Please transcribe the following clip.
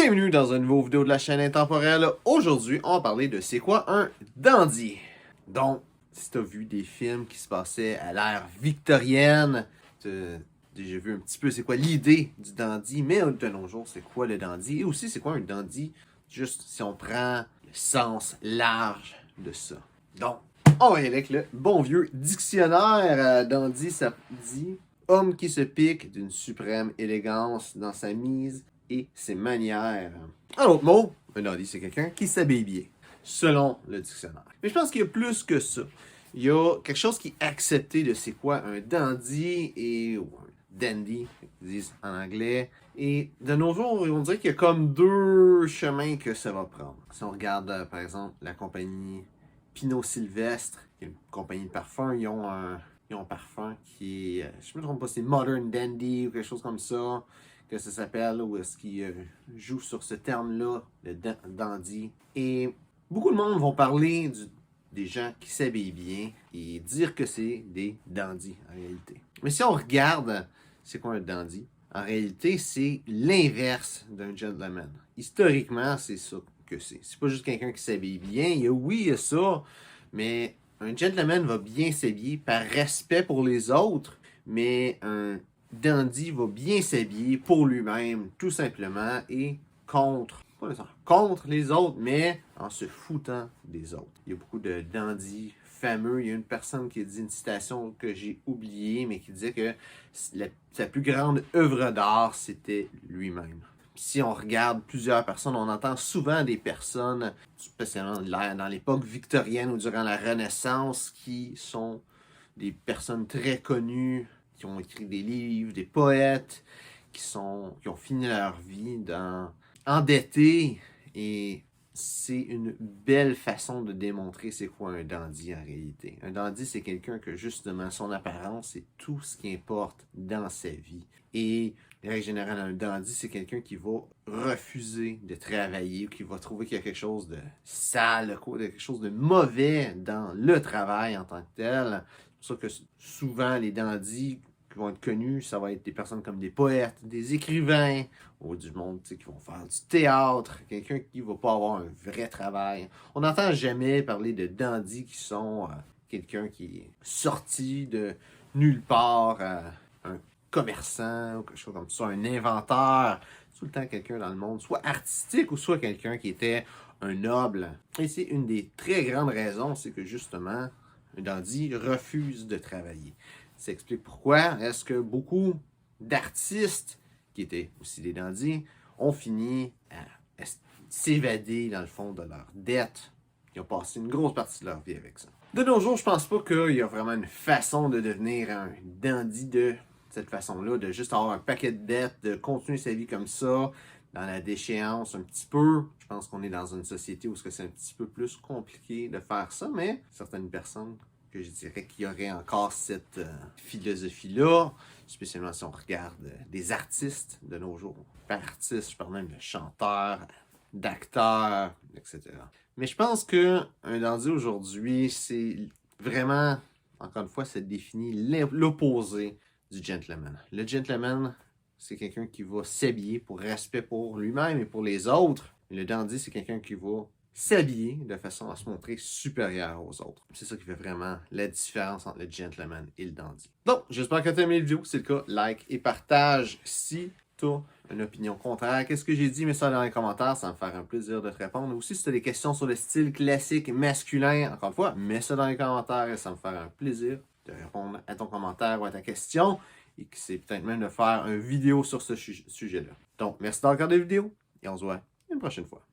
Bienvenue dans une nouvelle vidéo de la chaîne Intemporelle. Aujourd'hui, on va parler de c'est quoi un dandy. Donc, si tu as vu des films qui se passaient à l'ère victorienne, tu as déjà vu un petit peu c'est quoi l'idée du dandy, mais de nos jours, c'est quoi le dandy? Et aussi, c'est quoi un dandy, juste si on prend le sens large de ça. Donc, on va y aller avec le bon vieux dictionnaire. Dandy, ça dit homme qui se pique d'une suprême élégance dans sa mise et ses manières. En autre mot, un dandy, c'est quelqu'un qui s'habille bien, selon le dictionnaire. Mais je pense qu'il y a plus que ça. Il y a quelque chose qui est accepté de c'est quoi un dandy ou un dandy, ils disent en anglais. Et de nos jours, on dirait qu'il y a comme deux chemins que ça va prendre. Si on regarde, par exemple, la compagnie Pinot Sylvestre, qui est une compagnie de parfum, ils ont un parfum qui est, je ne me trompe pas, c'est Modern Dandy ou quelque chose comme ça, que ça s'appelle, ou est-ce qu'ils jouent sur ce terme-là, le dandy. Et beaucoup de monde vont parler des gens qui s'habillent bien et dire que c'est des dandys en réalité. Mais si on regarde, c'est quoi un dandy? En réalité, c'est l'inverse d'un gentleman. Historiquement, c'est ça que c'est. C'est pas juste quelqu'un qui s'habille bien. Il y a ça, mais un gentleman va bien s'habiller par respect pour les autres, mais un dandy va bien s'habiller pour lui-même, tout simplement, et contre les autres, mais en se foutant des autres. Il y a beaucoup de dandys fameux. Il y a une personne qui a dit une citation que j'ai oubliée, mais qui disait que sa plus grande œuvre d'art, c'était lui-même. Si on regarde plusieurs personnes, on entend souvent des personnes, spécialement dans l'époque victorienne ou durant la Renaissance, qui sont des personnes très connues, qui ont écrit des livres, des poètes, qui ont fini leur vie endettés. Et c'est une belle façon de démontrer c'est quoi un dandy en réalité. Un dandy, c'est quelqu'un que justement son apparence, c'est tout ce qui importe dans sa vie. Et en règle générale, un dandy, c'est quelqu'un qui va refuser de travailler ou qui va trouver qu'il y a quelque chose de sale, quelque chose de mauvais dans le travail en tant que tel. C'est pour ça que souvent, les dandys qui vont être connus, ça va être des personnes comme des poètes, des écrivains, ou du monde qui vont faire du théâtre, quelqu'un qui ne va pas avoir un vrai travail. On n'entend jamais parler de dandys qui sont quelqu'un qui est sorti de nulle part, un commerçant ou quelque chose comme ça, un inventeur, tout le temps quelqu'un dans le monde, soit artistique ou soit quelqu'un qui était un noble. Et c'est une des très grandes raisons, c'est que justement, un dandy refuse de travailler. Ça explique pourquoi est-ce que beaucoup d'artistes, qui étaient aussi des dandys, ont fini à s'évader dans le fond de leurs dettes. Ils ont passé une grosse partie de leur vie avec ça. De nos jours, je pense pas qu'il y a vraiment une façon de devenir un dandy de cette façon-là, de juste avoir un paquet de dettes, de continuer sa vie comme ça, dans la déchéance un petit peu. Je pense qu'on est dans une société où c'est un petit peu plus compliqué de faire ça, mais certaines personnes que je dirais qu'il y aurait encore cette philosophie-là, spécialement si on regarde des artistes de nos jours. Par artiste, je parle même de chanteurs, d'acteurs, etc. Mais je pense qu'un dandy aujourd'hui, c'est vraiment, encore une fois, ça définit l'opposé du gentleman. Le gentleman, c'est quelqu'un qui va s'habiller pour respect pour lui-même et pour les autres. Le dandy, c'est quelqu'un qui va s'habiller de façon à se montrer supérieur aux autres. C'est ça qui fait vraiment la différence entre le gentleman et le dandy. Donc, j'espère que tu as aimé la vidéo. Si c'est le cas, like et partage. Si tu as une opinion contraire, qu'est-ce que j'ai dit, mets ça dans les commentaires, ça va me faire un plaisir de te répondre. Aussi, si tu as des questions sur le style classique masculin, encore une fois, mets ça dans les commentaires et ça va me faire un plaisir de répondre à ton commentaire ou à ta question. Et que c'est peut-être même de faire une vidéo sur ce sujet-là. Donc, merci d'avoir regardé la vidéo et on se voit une prochaine fois.